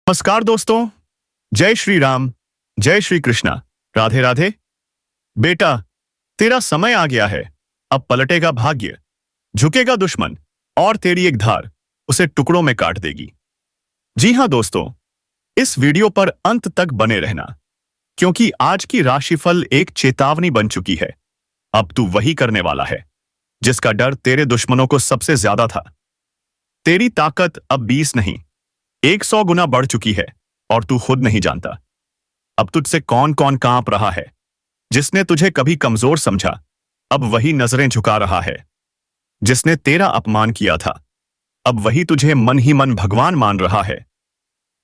नमस्कार दोस्तों। जय श्री राम, जय श्री कृष्णा, राधे राधे। बेटा, तेरा समय आ गया है। अब पलटेगा भाग्य, झुकेगा दुश्मन और तेरी एक धार उसे टुकड़ों में काट देगी। जी हां दोस्तों, इस वीडियो पर अंत तक बने रहना, क्योंकि आज की राशिफल एक चेतावनी बन चुकी है। अब तू वही करने वाला है जिसका डर तेरे दुश्मनों को सबसे ज्यादा था। तेरी ताकत अब 20 नहीं, 100 गुना बढ़ चुकी है और तू खुद नहीं जानता। अब तुझसे कौन कौन कांप रहा है। जिसने तुझे कभी कमजोर समझा, अब वही नजरें झुका रहा है। जिसने तेरा अपमान किया था, अब वही तुझे मन ही मन भगवान मान रहा है।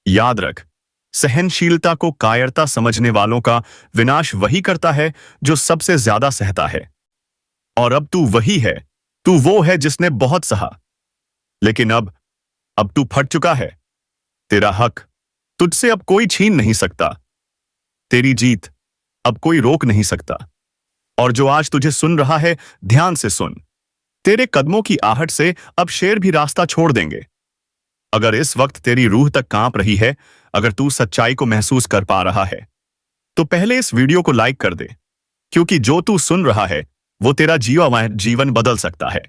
याद रख, सहनशीलता को कायरता समझने वालों का विनाश वही करता है जो सबसे ज्यादा सहता है। और अब तू वही है, तू वो है जिसने बहुत सहा, लेकिन अब तू फट चुका है। तेरा हक तुझसे अब कोई छीन नहीं सकता। तेरी जीत अब कोई रोक नहीं सकता। और जो आज तुझे सुन रहा है, ध्यान से सुन। तेरे कदमों की आहट से अब शेर भी रास्ता छोड़ देंगे। अगर इस वक्त तेरी रूह तक कांप रही है, अगर तू सच्चाई को महसूस कर पा रहा है, तो पहले इस वीडियो को लाइक कर दे, क्योंकि जो तू सुन रहा है वो तेरा जीवा हुआ जीवन बदल सकता है।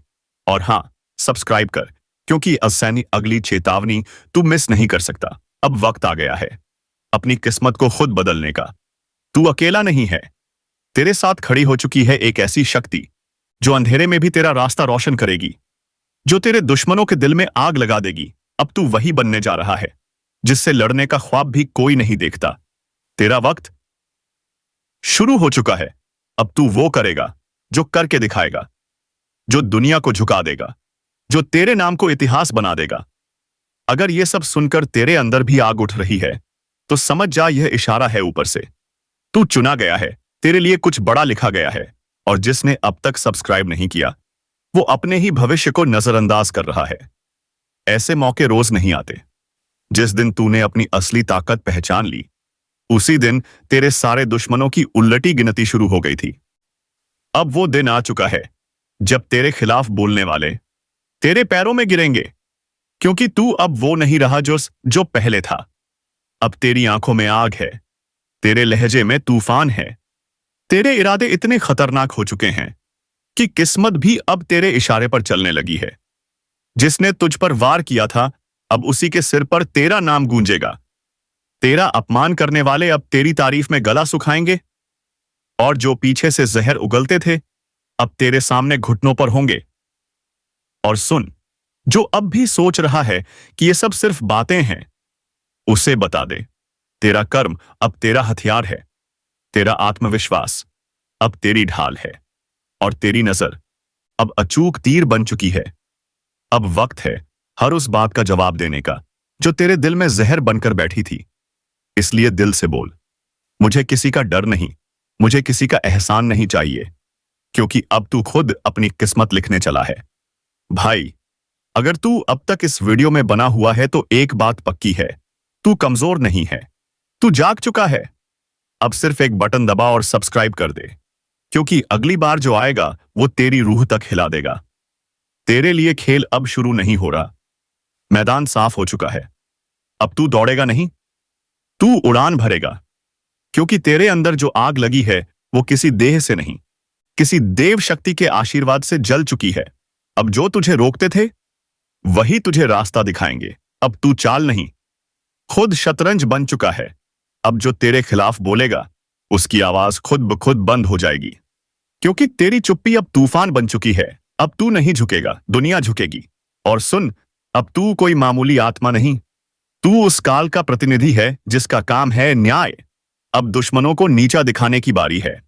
और हां, सब्सक्राइब कर, क्योंकि अगली चेतावनी तू मिस नहीं कर सकता। अब वक्त आ गया है अपनी किस्मत को खुद बदलने का। तू अकेला नहीं है, तेरे साथ खड़ी हो चुकी है एक ऐसी शक्ति जो अंधेरे में भी तेरा रास्ता रोशन करेगी, जो तेरे दुश्मनों के दिल में आग लगा देगी। अब तू वही बनने जा रहा है जिससे लड़ने का ख्वाब भी कोई नहीं देखता। तेरा वक्त शुरू हो चुका है। अब तू वो करेगा जो करके दिखाएगा, जो दुनिया को झुका देगा, जो तेरे नाम को इतिहास बना देगा। अगर ये सब सुनकर तेरे अंदर भी आग उठ रही है, तो समझ जा यह इशारा है ऊपर से। तू चुना गया है, तेरे लिए कुछ बड़ा लिखा गया है। और जिसने अब तक सब्सक्राइब नहीं किया, वो अपने ही भविष्य को नजरअंदाज कर रहा है। ऐसे मौके रोज नहीं आते। जिस दिन तूने अपनी असली ताकत पहचान ली, उसी दिन तेरे सारे दुश्मनों की उल्टी गिनती शुरू हो गई थी। अब वो दिन आ चुका है जब तेरे खिलाफ बोलने वाले तेरे पैरों में गिरेंगे, क्योंकि तू अब वो नहीं रहा जो पहले था। अब तेरी आंखों में आग है, तेरे लहजे में तूफान है। तेरे इरादे इतने खतरनाक हो चुके हैं कि किस्मत भी अब तेरे इशारे पर चलने लगी है। जिसने तुझ पर वार किया था, अब उसी के सिर पर तेरा नाम गूंजेगा। तेरा अपमान करने वाले अब तेरी तारीफ में गला सुखाएंगे, और जो पीछे से जहर उगलते थे, अब तेरे सामने घुटनों पर होंगे। और सुन, जो अब भी सोच रहा है कि ये सब सिर्फ बातें हैं, उसे बता दे, तेरा कर्म अब तेरा हथियार है। तेरा आत्मविश्वास अब तेरी ढाल है, और तेरी नजर अब अचूक तीर बन चुकी है। अब वक्त है हर उस बात का जवाब देने का जो तेरे दिल में जहर बनकर बैठी थी। इसलिए दिल से बोल, मुझे किसी का डर नहीं, मुझे किसी का एहसान नहीं चाहिए, क्योंकि अब तू खुद अपनी किस्मत लिखने चला है। भाई, अगर तू अब तक इस वीडियो में बना हुआ है तो एक बात पक्की है, तू कमजोर नहीं है, तू जाग चुका है। अब सिर्फ एक बटन दबा और सब्सक्राइब कर दे, क्योंकि अगली बार जो आएगा वो तेरी रूह तक हिला देगा। तेरे लिए खेल अब शुरू नहीं हो रहा, मैदान साफ हो चुका है। अब तू दौड़ेगा नहीं, तू उड़ान भरेगा, क्योंकि तेरे अंदर जो आग लगी है वो किसी देह से नहीं, किसी देव शक्ति के आशीर्वाद से जल चुकी है। अब जो तुझे रोकते थे, वही तुझे रास्ता दिखाएंगे। अब तू चाल नहीं, खुद शतरंज बन चुका है। अब जो तेरे खिलाफ बोलेगा, उसकी आवाज खुद ब खुद बंद हो जाएगी, क्योंकि तेरी चुप्पी अब तूफान बन चुकी है। अब तू नहीं झुकेगा, दुनिया झुकेगी। और सुन, अब तू कोई मामूली आत्मा नहीं, तू उस काल का प्रतिनिधि है जिसका काम है न्याय। अब दुश्मनों को नीचा दिखाने की बारी है।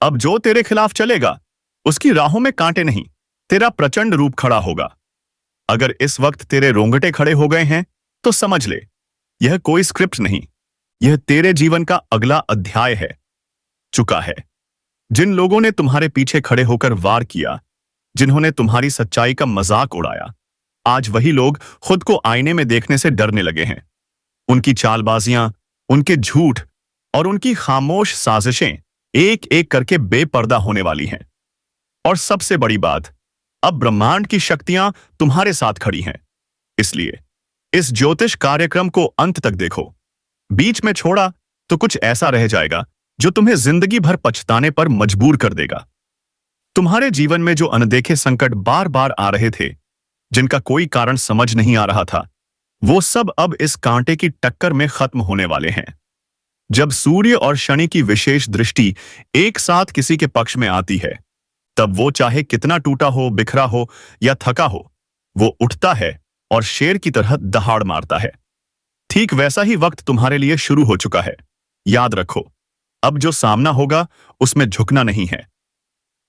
अब जो तेरे खिलाफ चलेगा, उसकी राहों में कांटे नहीं, तेरा प्रचंड रूप खड़ा होगा। अगर इस वक्त तेरे रोंगटे खड़े हो गए हैं, तो समझ ले, यह कोई स्क्रिप्ट नहीं, यह तेरे जीवन का अगला अध्याय है चुका है। जिन लोगों ने तुम्हारे पीछे खड़े होकर वार किया, जिन्होंने तुम्हारी सच्चाई का मजाक उड़ाया, आज वही लोग खुद को आईने में देखने से डरने लगे हैं। उनकी चालबाजियां, उनके झूठ और उनकी खामोश साजिशें एक एक करके बेपर्दा होने वाली हैं। और सबसे बड़ी बात, अब ब्रह्मांड की शक्तियां तुम्हारे साथ खड़ी हैं। इसलिए इस ज्योतिष कार्यक्रम को अंत तक देखो। बीच में छोड़ा तो कुछ ऐसा रह जाएगा जो तुम्हें जिंदगी भर पछताने पर मजबूर कर देगा। तुम्हारे जीवन में जो अनदेखे संकट बार बार आ रहे थे, जिनका कोई कारण समझ नहीं आ रहा था, वो सब अब इस कांटे की टक्कर में खत्म होने वाले हैं। जब सूर्य और शनि की विशेष दृष्टि एक साथ किसी के पक्ष में आती है, तब वो चाहे कितना टूटा हो, बिखरा हो या थका हो, वो उठता है और शेर की तरह दहाड़ मारता है। ठीक वैसा ही वक्त तुम्हारे लिए शुरू हो चुका है। याद रखो, अब जो सामना होगा उसमें झुकना नहीं है।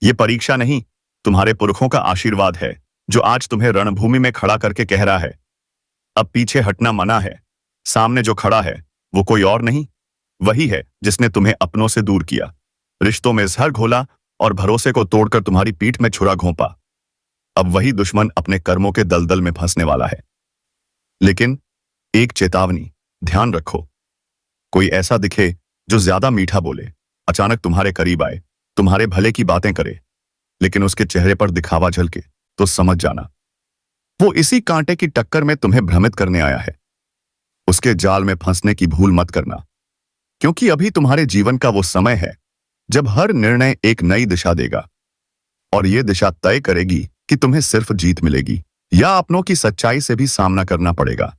ये परीक्षा नहीं, तुम्हारे पुरखों का आशीर्वाद है जो आज तुम्हें रणभूमि में खड़ा करके कह रहा है, अब पीछे हटना मना है। सामने जो खड़ा है वो कोई और नहीं, वही है जिसने तुम्हें अपनों से दूर किया, रिश्तों में जहर घोला और भरोसे को तोड़कर तुम्हारी पीठ में छुरा घोंपा। अब वही दुश्मन अपने कर्मों के दलदल में फंसने वाला है। लेकिन एक चेतावनी, ध्यान रखो, कोई ऐसा दिखे जो ज्यादा मीठा बोले, अचानक तुम्हारे करीब आए, तुम्हारे भले की बातें करे, लेकिन उसके चेहरे पर दिखावा झलके, तो समझ जाना वो इसी कांटे की टक्कर में तुम्हें भ्रमित करने आया है। उसके जाल में फंसने की भूल मत करना, क्योंकि अभी तुम्हारे जीवन का वो समय है जब हर निर्णय एक नई दिशा देगा, और ये दिशा तय करेगी कि तुम्हें सिर्फ जीत मिलेगी या अपनों की सच्चाई से भी सामना करना पड़ेगा।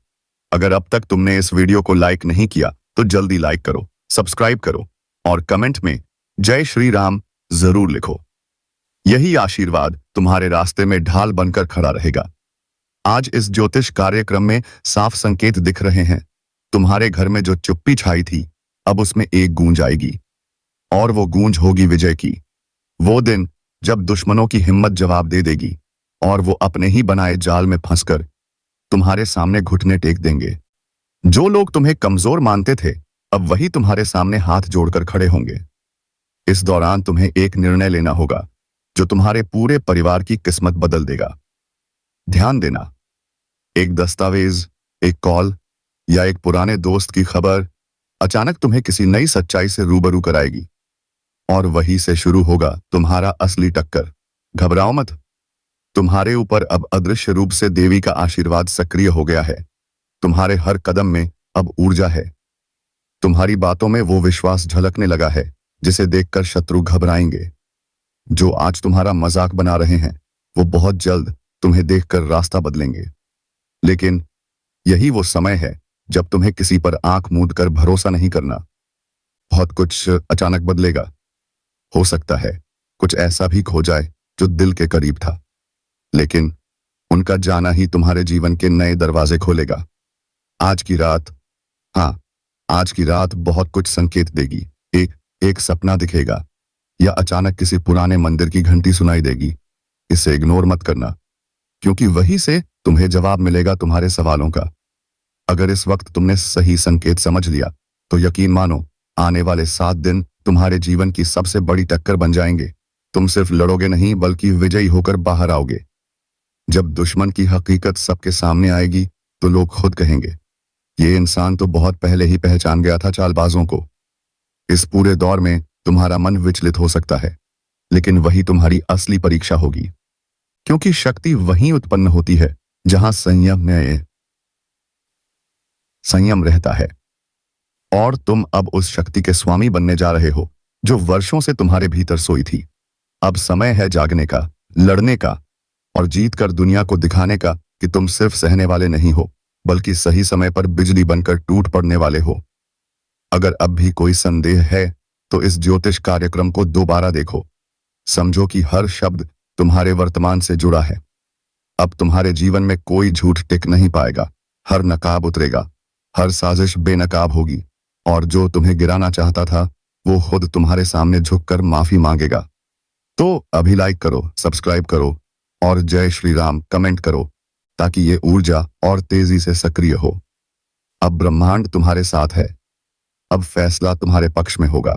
अगर अब तक तुमने इस वीडियो को लाइक नहीं किया तो जल्दी लाइक करो, सब्सक्राइब करो और कमेंट में जय श्री राम जरूर लिखो। यही आशीर्वाद तुम्हारे रास्ते में ढाल बनकर खड़ा रहेगा। आज इस ज्योतिष कार्यक्रम में साफ संकेत दिख रहे हैं। तुम्हारे घर में जो चुप्पी छाई थी, अब उसमें एक गूंज आएगी, और वो गूंज होगी विजय की। वो दिन जब दुश्मनों की हिम्मत जवाब दे देगी और वो अपने ही बनाए जाल में फंसकर तुम्हारे सामने घुटने टेक देंगे। जो लोग तुम्हें कमजोर मानते थे, अब वही तुम्हारे सामने हाथ जोड़कर खड़े होंगे। इस दौरान तुम्हें एक निर्णय लेना होगा जो तुम्हारे पूरे परिवार की किस्मत बदल देगा। ध्यान देना, एक दस्तावेज, एक कॉल या एक पुराने दोस्त की खबर अचानक तुम्हें किसी नई सच्चाई से रूबरू कराएगी, और वहीं से शुरू होगा तुम्हारा असली टक्कर। घबराओ मत, तुम्हारे ऊपर अब अदृश्य रूप से देवी का आशीर्वाद सक्रिय हो गया है। तुम्हारे हर कदम में अब ऊर्जा है। तुम्हारी बातों में वो विश्वास झलकने लगा है जिसे देखकर शत्रु घबराएंगे। जो आज तुम्हारा मजाक बना रहे हैं, वो बहुत जल्द तुम्हें देखकर रास्ता बदलेंगे। लेकिन यही वो समय है जब तुम्हें किसी पर आंख मूंद कर भरोसा नहीं करना। बहुत कुछ अचानक बदलेगा। हो सकता है कुछ ऐसा भी खो जाए जो दिल के करीब था, लेकिन उनका जाना ही तुम्हारे जीवन के नए दरवाजे खोलेगा। आज की रात, हाँ, आज की रात बहुत कुछ संकेत देगी। एक सपना दिखेगा या अचानक किसी पुराने मंदिर की घंटी सुनाई देगी। इसे इग्नोर मत करना, क्योंकि वहीं से तुम्हें जवाब मिलेगा तुम्हारे सवालों का। अगर इस वक्त तुमने सही संकेत समझ लिया तो यकीन मानो, आने वाले 7 दिन तुम्हारे जीवन की सबसे बड़ी टक्कर बन जाएंगे। तुम सिर्फ लड़ोगे नहीं, बल्कि विजयी होकर बाहर आओगे। जब दुश्मन की हकीकत सबके सामने आएगी तो लोग खुद कहेंगे, ये इंसान तो बहुत पहले ही पहचान गया था चालबाजों को। इस पूरे दौर में तुम्हारा मन विचलित हो सकता है, लेकिन वही तुम्हारी असली परीक्षा होगी, क्योंकि शक्ति वहीं उत्पन्न होती है जहां संयम रहता है। और तुम अब उस शक्ति के स्वामी बनने जा रहे हो जो वर्षों से तुम्हारे भीतर सोई थी। अब समय है जागने का, लड़ने का और जीत कर दुनिया को दिखाने का कि तुम सिर्फ सहने वाले नहीं हो, बल्कि सही समय पर बिजली बनकर टूट पड़ने वाले हो। अगर अब भी कोई संदेह है तो इस ज्योतिष कार्यक्रम को दोबारा देखो। समझो कि हर शब्द तुम्हारे वर्तमान से जुड़ा है। अब तुम्हारे जीवन में कोई झूठ टिक नहीं पाएगा। हर नकाब उतरेगा, हर साजिश बेनकाब होगी, और जो तुम्हें गिराना चाहता था वो खुद तुम्हारे सामने झुककर माफी मांगेगा। तो अभी लाइक करो, सब्सक्राइब करो और जय श्री राम कमेंट करो, ताकि ये ऊर्जा और तेजी से सक्रिय हो। अब ब्रह्मांड तुम्हारे साथ है। अब फैसला तुम्हारे पक्ष में होगा,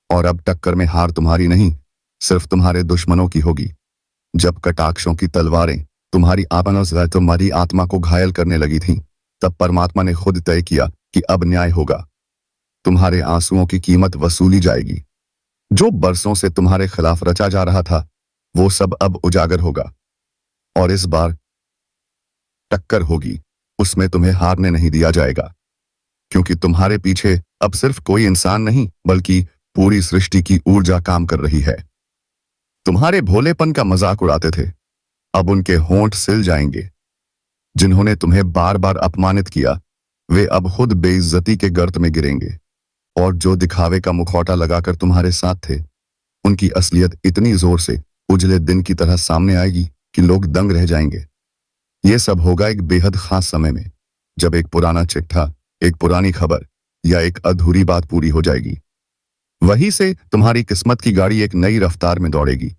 और अब टक्कर में हार तुम्हारी नहीं, सिर्फ तुम्हारे दुश्मनों की होगी। जब कटाक्षों की तलवारें तुम्हारी आत्मा को घायल करने लगी थीं, तब परमात्मा ने खुद तय किया कि अब न्याय होगा। तुम्हारे आंसुओं की कीमत वसूली जाएगी। जो बरसों से तुम्हारे खिलाफ रचा जा रहा था, वो सब अब उजागर होगा। और इस बार टक्कर होगी उसमें तुम्हें हारने नहीं दिया जाएगा, क्योंकि तुम्हारे पीछे अब सिर्फ कोई इंसान नहीं बल्कि पूरी सृष्टि की ऊर्जा काम कर रही है। तुम्हारे भोलेपन का मजाक उड़ाते थे, अब उनके होंठ सिल जाएंगे। जिन्होंने तुम्हें बार बार अपमानित किया, वे अब खुद बेइज्जती के गर्त में गिरेंगे। और जो दिखावे का मुखौटा लगाकर तुम्हारे साथ थे, उनकी असलियत इतनी जोर से उजले दिन की तरह सामने आएगी कि लोग दंग रह जाएंगे। यह सब होगा एक बेहद खास समय में, जब एक पुराना चिट्ठा, एक पुरानी खबर या एक अधूरी बात पूरी हो जाएगी। वहीं से तुम्हारी किस्मत की गाड़ी एक नई रफ्तार में दौड़ेगी।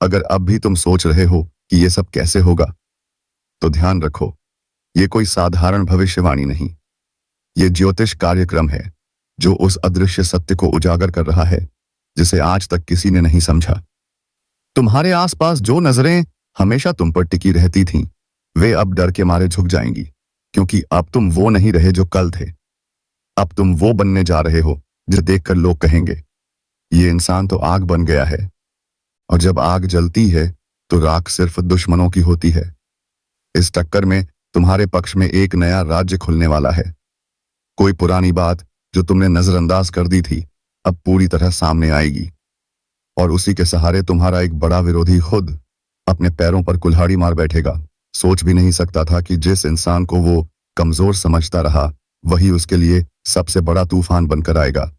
अगर अब भी तुम सोच रहे हो कि यह सब कैसे होगा, तो ध्यान रखो, ये कोई साधारण भविष्यवाणी नहीं, ये ज्योतिष कार्यक्रम है जो उस अदृश्य सत्य को उजागर कर रहा है जिसे आज तक किसी ने नहीं समझा। तुम्हारे आसपास जो नजरें हमेशा तुम पर टिकी रहती थीं, वे अब डर के मारे झुक जाएंगी, क्योंकि अब तुम वो नहीं रहे जो कल थे। अब तुम वो बनने जा रहे हो जिसे देखकर लोग कहेंगे, ये इंसान तो आग बन गया है। और जब आग जलती है तो राख सिर्फ दुश्मनों की होती है। इस टक्कर में तुम्हारे पक्ष में एक नया राज्य खुलने वाला है। कोई पुरानी बात जो तुमने नजरअंदाज कर दी थी, अब पूरी तरह सामने आएगी, और उसी के सहारे तुम्हारा एक बड़ा विरोधी खुद अपने पैरों पर कुल्हाड़ी मार बैठेगा। सोच भी नहीं सकता था कि जिस इंसान को वो कमजोर समझता रहा, वही उसके लिए सबसे बड़ा तूफान बनकर आएगा।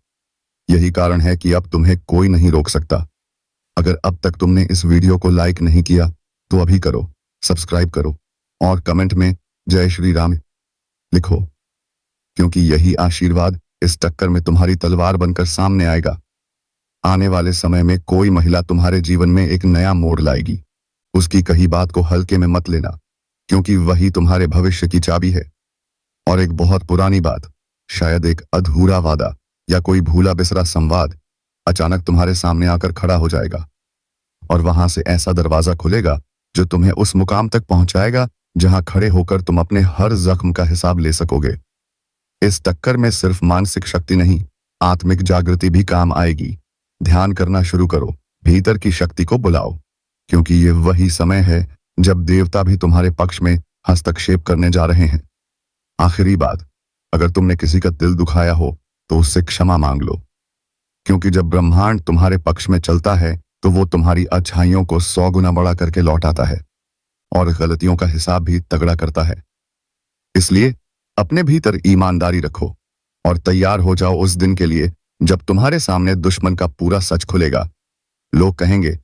यही कारण है कि अब तुम्हें कोई नहीं रोक सकता। अगर अब तक तुमने इस वीडियो को लाइक नहीं किया तो अभी करो, सब्सक्राइब करो और कमेंट में जय श्री राम लिखो, क्योंकि यही आशीर्वाद इस टक्कर में तुम्हारी तलवार बनकर सामने आएगा। आने वाले समय में कोई महिला तुम्हारे जीवन में एक नया मोड़ लाएगी। उसकी कही बात को हल्के में मत लेना, क्योंकि वही तुम्हारे भविष्य की चाबी है। और एक बहुत पुरानी बात, शायद एक अधूरा वादा या कोई भूला बिसरा संवाद अचानक तुम्हारे सामने आकर खड़ा हो जाएगा, और वहां से ऐसा दरवाजा खुलेगा जो तुम्हें उस मुकाम तक पहुंचाएगा जहां खड़े होकर तुम अपने हर जख्म का हिसाब ले सकोगे। इस टक्कर में सिर्फ मानसिक शक्ति नहीं, आत्मिक जागृति भी काम आएगी। ध्यान करना शुरू करो, भीतर की शक्ति को बुलाओ, क्योंकि ये वही समय है जब देवता भी तुम्हारे पक्ष में हस्तक्षेप करने जा रहे हैं। आखिरी बात, अगर तुमने किसी का दिल दुखाया हो तो उससे क्षमा मांग लो, क्योंकि जब ब्रह्मांड तुम्हारे पक्ष में चलता है तो वो तुम्हारी अच्छाइयों को 100 गुना बड़ा करके लौटाता है और गलतियों का हिसाब भी तगड़ा करता है। इसलिए अपने भीतर ईमानदारी रखो और तैयार हो जाओ उस दिन के लिए जब तुम्हारे सामने दुश्मन का पूरा सच खुलेगा। लोग कहेंगे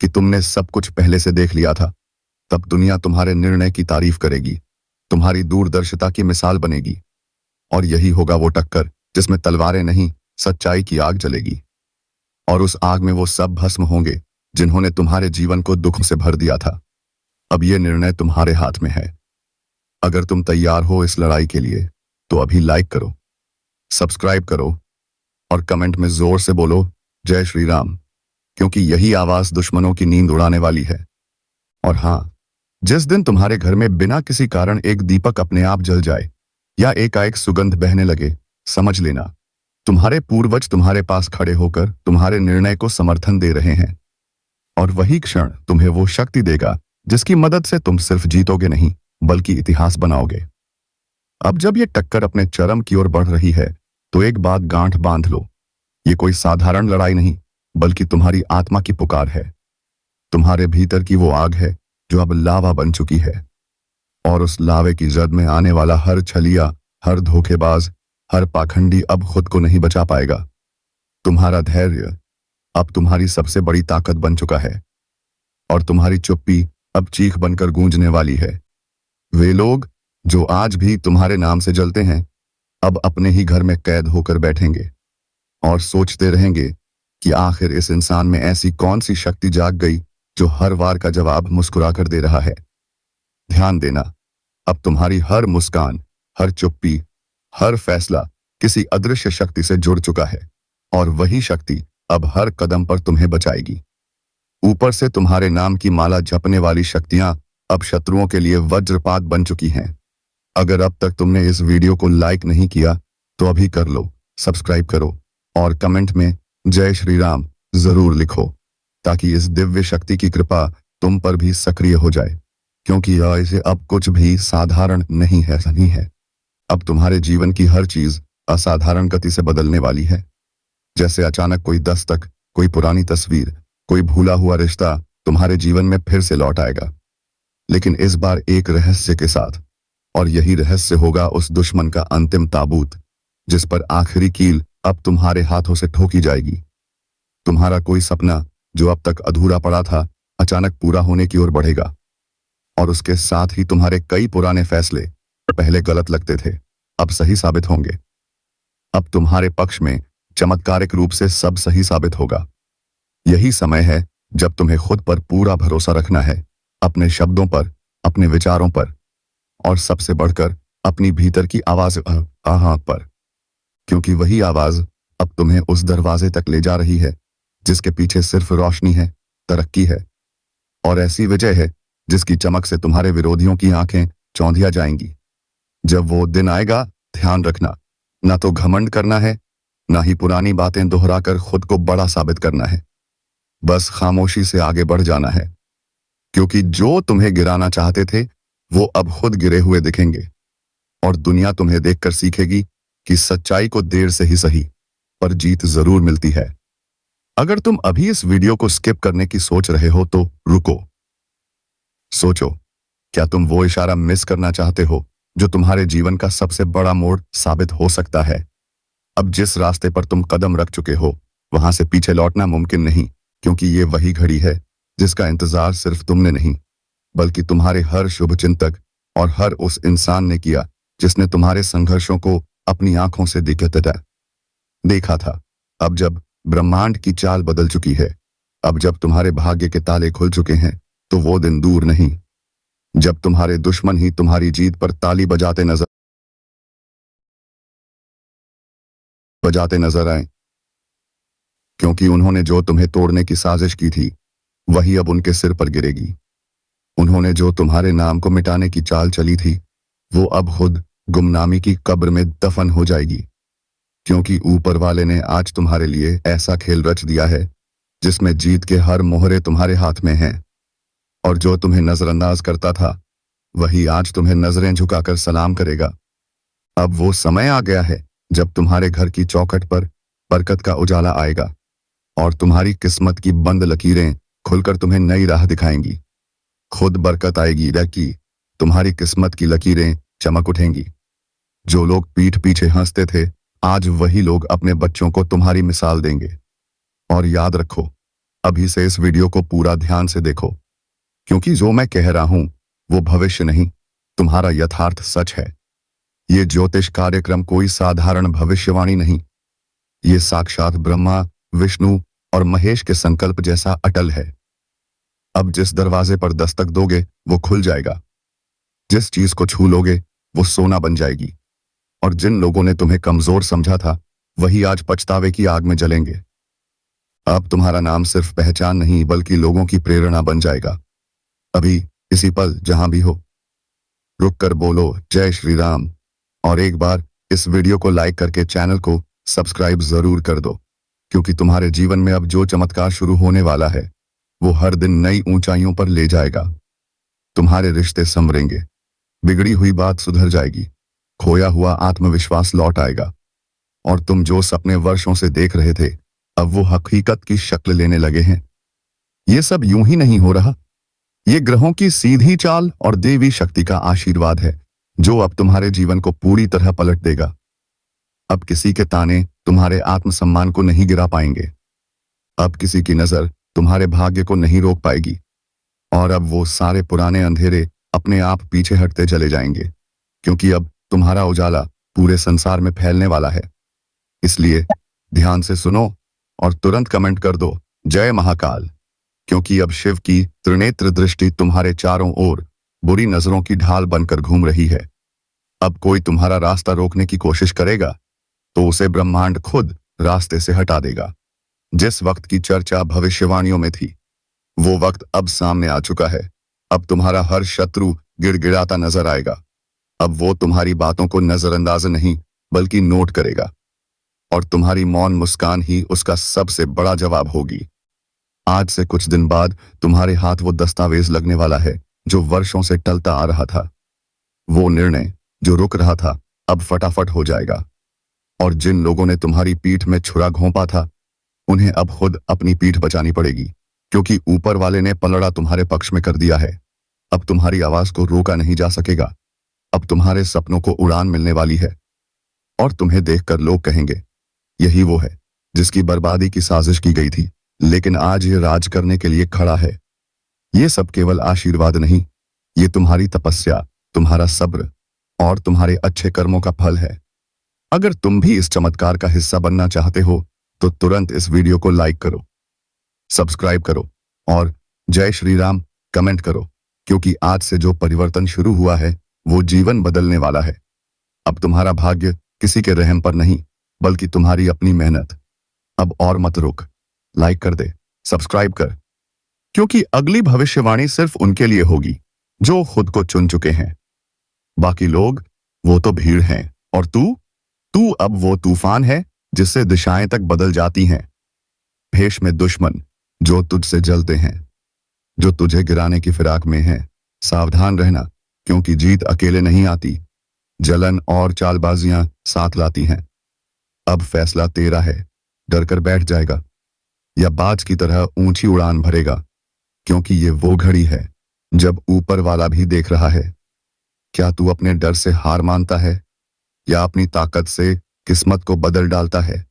कि तुमने सब कुछ पहले से देख लिया था। तब दुनिया तुम्हारे निर्णय की तारीफ करेगी, तुम्हारी दूरदर्शिता की मिसाल बनेगी, और यही होगा वो टक्कर जिसमें तलवारें नहीं, सच्चाई की आग जलेगी। और उस आग में वो सब भस्म होंगे जिन्होंने तुम्हारे जीवन को दुखों से भर दिया था। अब ये निर्णय तुम्हारे हाथ में है। अगर तुम तैयार हो इस लड़ाई के लिए तो अभी लाइक करो, सब्सक्राइब करो और कमेंट में जोर से बोलो जय श्री राम, क्योंकि यही आवाज दुश्मनों की नींद उड़ाने वाली है। और हाँ, जिस दिन तुम्हारे घर में बिना किसी कारण एक दीपक अपने आप जल जाए या एकाएक सुगंध बहने लगे, समझ लेना तुम्हारे पूर्वज तुम्हारे पास खड़े होकर तुम्हारे निर्णय को समर्थन दे रहे हैं। और वही क्षण तुम्हें वो शक्ति देगा जिसकी मदद से तुम सिर्फ जीतोगे नहीं बल्कि इतिहास बनाओगे। अब जब ये टक्कर अपने चरम की ओर बढ़ रही है तो एक बात गांठ बांध लो, ये कोई साधारण लड़ाई नहीं बल्कि तुम्हारी आत्मा की पुकार है। तुम्हारे भीतर की वो आग है जो अब लावा बन चुकी है, और उस लावे की जद में आने वाला हर छलिया, हर धोखेबाज, हर पाखंडी अब खुद को नहीं बचा पाएगा। तुम्हारा धैर्य अब तुम्हारी सबसे बड़ी ताकत बन चुका है, और तुम्हारी चुप्पी अब चीख बनकर गूंजने वाली है। वे लोग जो आज भी तुम्हारे नाम से जलते हैं, अब अपने ही घर में कैद होकर बैठेंगे और सोचते रहेंगे कि आखिर इस इंसान में ऐसी कौन सी शक्ति जाग गई जो हर वार का जवाब मुस्कुराकर दे रहा है। ध्यान देना, अब तुम्हारी हर मुस्कान, हर चुप्पी, हर फैसला किसी अदृश्य शक्ति से जुड़ चुका है, और वही शक्ति अब हर कदम पर तुम्हें बचाएगी। ऊपर से तुम्हारे नाम की माला जपने वाली शक्तियां अब शत्रुओं के लिए वज्रपात बन चुकी हैं। अगर अब तक तुमने इस वीडियो को लाइक नहीं किया तो अभी कर लो, सब्सक्राइब करो और कमेंट में जय श्री राम जरूर लिखो, ताकि इस दिव्य शक्ति की कृपा तुम पर भी सक्रिय हो जाए। क्योंकि ऐसे अब कुछ भी साधारण नहीं है। अब तुम्हारे जीवन की हर चीज असाधारण गति से बदलने वाली है। जैसे अचानक कोई दस्तक, कोई पुरानी तस्वीर, कोई भूला हुआ रिश्ता तुम्हारे जीवन में फिर से लौट आएगा, लेकिन इस बार एक रहस्य के साथ। और यही रहस्य होगा उस दुश्मन का अंतिम ताबूत, जिस पर आखिरी कील अब तुम्हारे हाथों से ठोकी जाएगी। तुम्हारा कोई सपना जो अब तक अधूरा पड़ा था, अचानक पूरा होने की ओर बढ़ेगा, और उसके साथ ही तुम्हारे कई पुराने फैसले पहले गलत लगते थे, अब सही साबित होंगे। अब तुम्हारे पक्ष में चमत्कारिक रूप से सब सही साबित होगा। यही समय है जब तुम्हें खुद पर पूरा भरोसा रखना है, अपने शब्दों पर, अपने विचारों पर, और सबसे बढ़कर अपनी भीतर की आवाज आहा पर, क्योंकि वही आवाज अब तुम्हें उस दरवाजे तक ले जा रही है जिसके पीछे सिर्फ रोशनी है, तरक्की है, और ऐसी विजय है जिसकी चमक से तुम्हारे विरोधियों की आंखें चौंधिया जाएंगी। जब वो दिन आएगा, ध्यान रखना, ना तो घमंड करना है, ना ही पुरानी बातें दोहराकर खुद को बड़ा साबित करना है। बस खामोशी से आगे बढ़ जाना है, क्योंकि जो तुम्हें गिराना चाहते थे वो अब खुद गिरे हुए दिखेंगे, और दुनिया तुम्हें देखकर सीखेगी कि सच्चाई को देर से ही सही, पर जीत जरूर मिलती है। अगर तुम अभी इस वीडियो को स्किप करने की सोच रहे हो तो रुको, सोचो, क्या तुम वो इशारा मिस करना चाहते हो जो तुम्हारे जीवन का सबसे बड़ा मोड़ साबित हो सकता है? अब जिस रास्ते पर तुम कदम रख चुके हो, वहां से पीछे लौटना मुमकिन नहीं, क्योंकि ये वही घड़ी है जिसका इंतजार सिर्फ तुमने नहीं, बल्कि तुम्हारे हर शुभचिंतक और हर उस इंसान ने किया जिसने तुम्हारे संघर्षों को अपनी आंखों से देखा था। अब जब ब्रह्मांड की चाल बदल चुकी है, अब जब तुम्हारे भाग्य के ताले खुल चुके हैं, तो वो दिन दूर नहीं जब तुम्हारे दुश्मन ही तुम्हारी जीत पर ताली बजाते नजर आए, क्योंकि उन्होंने जो तुम्हें तोड़ने की साजिश की थी वही अब उनके सिर पर गिरेगी। उन्होंने जो तुम्हारे नाम को मिटाने की चाल चली थी वो अब खुद गुमनामी की कब्र में दफन हो जाएगी, क्योंकि ऊपर वाले ने आज तुम्हारे लिए ऐसा खेल रच दिया है जिसमें जीत के हर मोहरे तुम्हारे हाथ में हैं। और जो तुम्हें नजरअंदाज करता था वही आज तुम्हें नजरें झुकाकर सलाम करेगा। अब वो समय आ गया है जब तुम्हारे घर की चौखट पर बरकत का उजाला आएगा, और तुम्हारी किस्मत की बंद लकीरें खुलकर तुम्हें नई राह दिखाएंगी। खुद बरकत आएगी, कि तुम्हारी किस्मत की लकीरें चमक उठेंगी। जो लोग पीठ पीछे हंसते थे, आज वही लोग अपने बच्चों को तुम्हारी मिसाल देंगे। और याद रखो, अभी से इस वीडियो को पूरा ध्यान से देखो, क्योंकि जो मैं कह रहा हूं वो भविष्य नहीं, तुम्हारा यथार्थ सच है। ये ज्योतिष कार्यक्रम कोई साधारण भविष्यवाणी नहीं, ये साक्षात ब्रह्मा, विष्णु और महेश के संकल्प जैसा अटल है। अब जिस दरवाजे पर दस्तक दोगे वो खुल जाएगा, जिस चीज को छू लोगे वो सोना बन जाएगी, और जिन लोगों ने तुम्हें कमजोर समझा था वही आज पछतावे की आग में जलेंगे। अब तुम्हारा नाम सिर्फ पहचान नहीं बल्कि लोगों की प्रेरणा बन जाएगा। अभी इसी पल जहां भी हो, रुक कर बोलो जय श्री राम, और एक बार इस वीडियो को लाइक करके चैनल को सब्सक्राइब जरूर कर दो, क्योंकि तुम्हारे जीवन में अब जो चमत्कार शुरू होने वाला है वो हर दिन नई ऊंचाइयों पर ले जाएगा। तुम्हारे रिश्ते संवरेंगे, बिगड़ी हुई बात सुधर जाएगी, खोया हुआ आत्मविश्वास लौट आएगा, और तुम जो सपने वर्षों से देख रहे थे अब वो हकीकत की शक्ल लेने लगे हैं। ये सब यूं ही नहीं हो रहा, ये ग्रहों की सीधी चाल और देवी शक्ति का आशीर्वाद है जो अब तुम्हारे जीवन को पूरी तरह पलट देगा। अब किसी के ताने तुम्हारे आत्मसम्मान को नहीं गिरा पाएंगे, अब किसी की नजर तुम्हारे भाग्य को नहीं रोक पाएगी, और अब वो सारे पुराने अंधेरे अपने आप पीछे हटते चले जाएंगे, क्योंकि अब तुम्हारा उजाला पूरे संसार में फैलने वाला है। इसलिए ध्यान से सुनो और तुरंत कमेंट कर दो जय महाकाल, क्योंकि अब शिव की त्रिनेत्र दृष्टि तुम्हारे चारों ओर बुरी नजरों की ढाल बनकर घूम रही है। अब कोई तुम्हारा रास्ता रोकने की कोशिश करेगा तो उसे ब्रह्मांड खुद रास्ते से हटा देगा। जिस वक्त की चर्चा भविष्यवाणियों में थी वो वक्त अब सामने आ चुका है। अब तुम्हारा हर शत्रु गिड़गिड़ाता नजर आएगा। अब वो तुम्हारी बातों को नजरअंदाज नहीं बल्कि नोट करेगा, और तुम्हारी मौन मुस्कान ही उसका सबसे बड़ा जवाब होगी। आज से कुछ दिन बाद तुम्हारे हाथ वो दस्तावेज लगने वाला है जो वर्षों से टलता आ रहा था, वो निर्णय जो रुक रहा था, अब फटाफट हो जाएगा। और जिन लोगों ने तुम्हारी पीठ में छुरा घोंपा था, उन्हें अब खुद अपनी पीठ बचानी पड़ेगी, क्योंकि ऊपर वाले ने पलड़ा तुम्हारे पक्ष में कर दिया है। अब तुम्हारी आवाज को रोका नहीं जा सकेगा। अब तुम्हारे सपनों को उड़ान मिलने वाली है, और तुम्हें देखकर लोग कहेंगे, यही वो है जिसकी बर्बादी की साजिश की गई थी, लेकिन आज ये राज करने के लिए खड़ा है। ये सब केवल आशीर्वाद नहीं, ये तुम्हारी तपस्या, तुम्हारा सब्र और तुम्हारे अच्छे कर्मों का फल है। अगर तुम भी इस चमत्कार का हिस्सा बनना चाहते हो तो तुरंत इस वीडियो को लाइक करो, सब्सक्राइब करो और जय श्री राम कमेंट करो, क्योंकि आज से जो परिवर्तन शुरू हुआ है वो जीवन बदलने वाला है। अब तुम्हारा भाग्य किसी के रहम पर नहीं, बल्कि तुम्हारी अपनी मेहनत। अब और मत रुक, लाइक कर दे, सब्सक्राइब कर, क्योंकि अगली भविष्यवाणी सिर्फ उनके लिए होगी जो खुद को चुन चुके हैं। बाकी लोग, वो तो भीड़ हैं, और तू अब वो तूफान है जिससे दिशाएं तक बदल जाती हैं। भेष में दुश्मन जो तुझसे जलते हैं, जो तुझे गिराने की फिराक में हैं। सावधान रहना, क्योंकि जीत अकेले नहीं आती, जलन और चालबाजियां साथ लाती हैं। अब फैसला तेरा है, डर कर बैठ जाएगा या बाज की तरह ऊंची उड़ान भरेगा, क्योंकि ये वो घड़ी है जब ऊपर वाला भी देख रहा है। क्या तू अपने डर से हार मानता है या अपनी ताकत से किस्मत को बदल डालता है?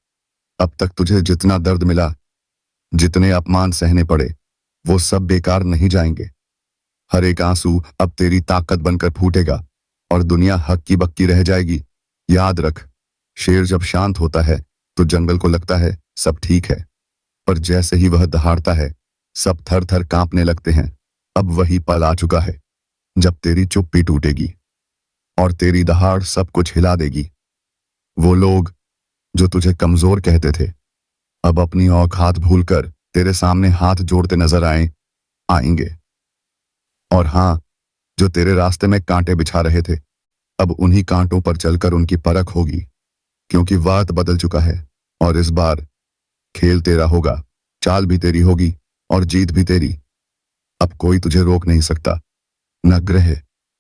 अब तक तुझे जितना दर्द मिला, जितने अपमान सहने पड़े, वो सब बेकार नहीं जाएंगे। हर एक आंसू अब तेरी ताकत बनकर फूटेगा और दुनिया हक्की बक्की रह जाएगी। याद रख, शेर जब शांत होता है तो जंगल को लगता है सब ठीक है, पर जैसे ही वह दहाड़ता है सब थर थर कांपने लगते हैं। अब वही पल आ चुका है जब तेरी चुप्पी टूटेगी और तेरी दहाड़ सब कुछ हिला देगी। वो लोग जो तुझे कमजोर कहते थे, अब अपनी औकात भूलकर तेरे सामने हाथ जोड़ते नजर आएंगे। और हां, जो तेरे रास्ते में कांटे बिछा रहे थे, अब उन्हीं कांटों पर चलकर उनकी परख होगी, क्योंकि वक्त बदल चुका है और इस बार खेल तेरा होगा, चाल भी तेरी होगी और जीत भी तेरी। अब कोई तुझे रोक नहीं सकता, न ग्रह,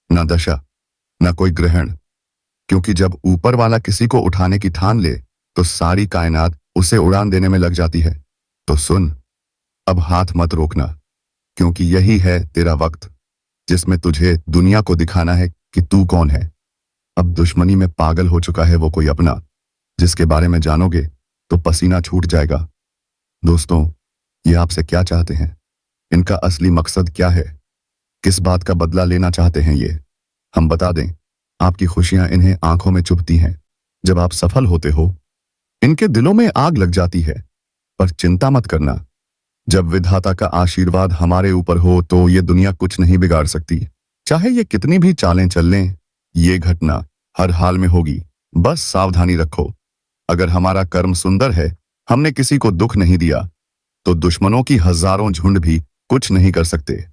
न दशा, न कोई ग्रहण, क्योंकि जब ऊपर वाला किसी को उठाने की ठान ले तो सारी कायनात उसे उड़ान देने में लग जाती है। तो सुन, अब हाथ मत रोकना, क्योंकि यही है तेरा वक्त जिसमें तुझे दुनिया को दिखाना है कि तू कौन है। अब दुश्मनी में पागल हो चुका है वो कोई अपना, जिसके बारे में जानोगे तो पसीना छूट जाएगा। दोस्तों, ये आपसे क्या चाहते हैं? इनका असली मकसद क्या है? किस बात का बदला लेना चाहते हैं ये? हम बता दें, आपकी खुशियां इन्हें आंखों में चुभती हैं। जब आप सफल होते हो, इनके दिलों में आग लग जाती है। पर चिंता मत करना, जब विधाता का आशीर्वाद हमारे ऊपर हो तो ये दुनिया कुछ नहीं बिगाड़ सकती। चाहे ये कितनी भी चालें चल लें, ये घटना हर हाल में होगी। बस सावधानी रखो। अगर हमारा कर्म सुंदर है, हमने किसी को दुख नहीं दिया, तो दुश्मनों की हजारों झुंड भी कुछ नहीं कर सकते।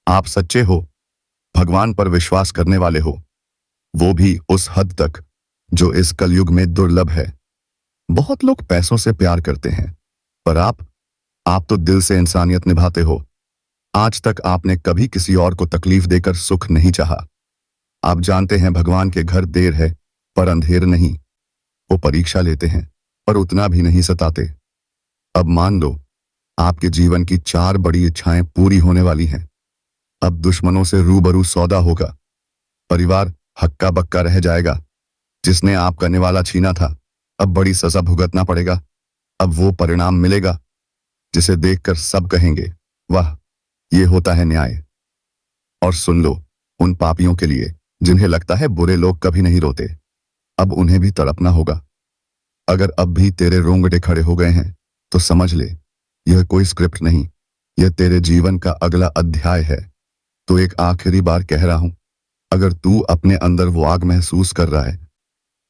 आप सच्चे हो, भगवान पर विश्वास करने वाले हो, वो भी उस हद तक जो इस कलयुग में दुर्लभ है। बहुत लोग पैसों से प्यार करते हैं, पर आप तो दिल से इंसानियत निभाते हो। आज तक आपने कभी किसी और को तकलीफ देकर सुख नहीं चाहा। आप जानते हैं भगवान के घर देर है पर अंधेर नहीं। वो परीक्षा लेते हैं पर उतना भी नहीं सताते। अब मान लो, आपके जीवन की 4 बड़ी इच्छाएं पूरी होने वाली हैं। अब दुश्मनों से रूबरू सौदा होगा, परिवार हक्का बक्का रह जाएगा, जिसने आपका निवाला छीना था अब बड़ी सजा भुगतना पड़ेगा। अब वो परिणाम मिलेगा जिसे देखकर सब कहेंगे, वाह, ये होता है न्याय। और सुन लो, उन पापियों के लिए जिन्हें लगता है बुरे लोग कभी नहीं रोते, अब उन्हें भी तड़पना होगा। अगर अब भी तेरे रोंगटे खड़े हो गए हैं तो समझ ले, यह कोई स्क्रिप्ट नहीं, यह तेरे जीवन का अगला अध्याय है। तो एक आखिरी बार कह रहा हूं, अगर तू अपने अंदर वो आग महसूस कर रहा है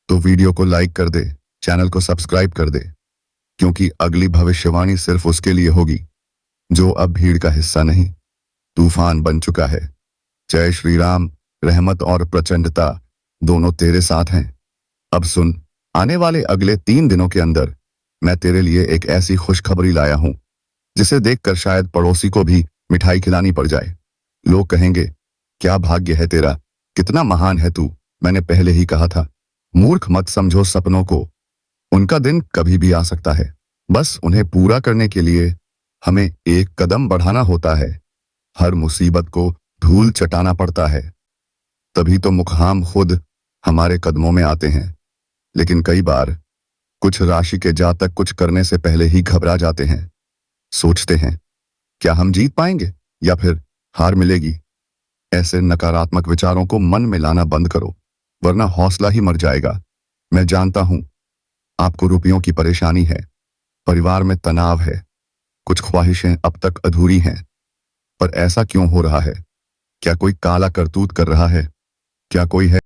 तो वीडियो को लाइक कर दे, चैनल को सब्सक्राइब कर दे, क्योंकि अगली भविष्यवाणी सिर्फ उसके लिए होगी जो अब भीड़ का हिस्सा नहीं, तूफान बन चुका है। जय श्री राम। रहमत और प्रचंडता दोनों तेरे साथ हैं। अब सुन, आने वाले अगले 3 दिनों के अंदर मैं तेरे लिए एक ऐसी खुशखबरी लाया हूं जिसे देखकर शायद पड़ोसी को भी मिठाई खिलानी पड़ जाए। लोग कहेंगे, क्या भाग्य है तेरा, कितना महान है तू। मैंने पहले ही कहा था, मूर्ख मत समझो सपनों को, उनका दिन कभी भी आ सकता है। बस उन्हें पूरा करने के लिए हमें एक कदम बढ़ाना होता है। हर मुसीबत को धूल चटाना पड़ता है, तभी तो मुकाम खुद हमारे कदमों में आते हैं। लेकिन कई बार कुछ राशि के जातक कुछ करने से पहले ही घबरा जाते हैं। सोचते हैं, क्या हम जीत पाएंगे या फिर हार मिलेगी। ऐसे नकारात्मक विचारों को मन में लाना बंद करो, वरना हौसला ही मर जाएगा। मैं जानता हूं आपको रुपयों की परेशानी है, परिवार में तनाव है, कुछ ख्वाहिशें अब तक अधूरी हैं। पर ऐसा क्यों हो रहा है? क्या कोई काला करतूत कर रहा है? क्या कोई है